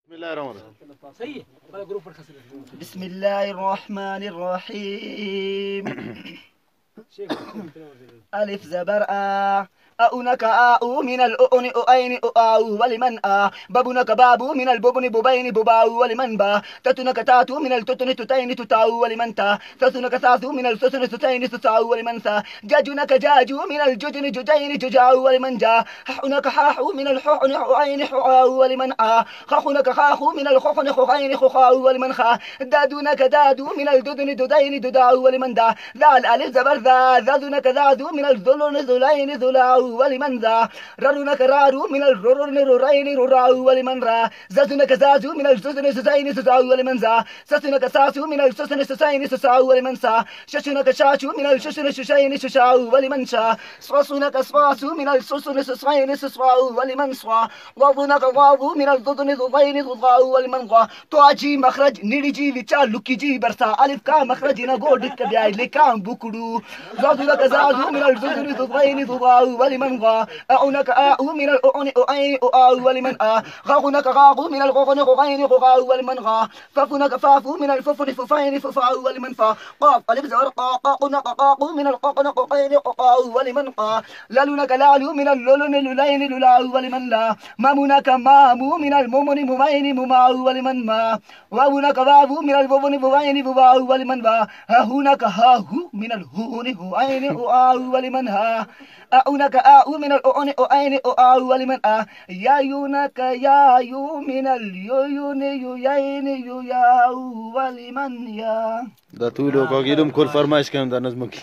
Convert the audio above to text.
بسم الله الرحمن الرحيم. بسم الله الرحمن الرحيم. ألف زبر أؤنك أو من الأؤن أين أو ولمن بابنك بابو من الببن ببين بباو ولمن با تتنك تاتو من التتن تتين تتاو ولمن تا تتنك ثاثو من التتن تتين تتاو ولمن ثا جاجنك جاجو من الججن ججين ججاو ولمن جا ححنك حاحو من الححن حعين حعاو ولمن خخنك خاخو من الخخن خخين خخاو ولمن خا دادونك دادو من الددن ددين دداو ولمن دا ذا الألف زبر ذا ذادونك ذادو من الذلون ذلين ذلاو ولمن ذا ررونك رارو من الررن ررين رراو ولمن را زازونك زازو من الززن ززين ززاو ولمن ذا سسنك ساسو من السسن سسين سساو ولمن سا ششنك شاشو من الششن ششين ششاو ولمن شا صفصنك صفاسو من السسن سسين سسواو ولمن صوا وضنك ضاو من الضدن ضضين ضضاو ولمن غا تواجي مخرج نيجي لتا لكيجي برسا ألف كا مخرج نقول كبياي لكام بكرو زازونك زازو من الززن ضضين ضضاو ولمن غا أعنك أعو من الأعن أعين أعو ولمن غاغنك غاغو من الغغن غغين غغاو ولمن غا ففنك فافو من الففن ففين ففاو ولمن فا قاف ألف زر قاقنك قاقو من الققن ققين ققاو ولمن قا لالونك لالو من اللولن للين للاو ولمن لا مامونك مامو من الممن ممين مماو ولمن ما واونك وابو من الببن بوين بواو ولمن با هاهونك هاهو من الهون هوين هواو ولمن ها أعنك أعو من الأعن أعين أعو ولمن يايونك يايو من اليوين يوين ياو ولمن يا ده طوله قاقيدم كل فرمايش كان ده نظمك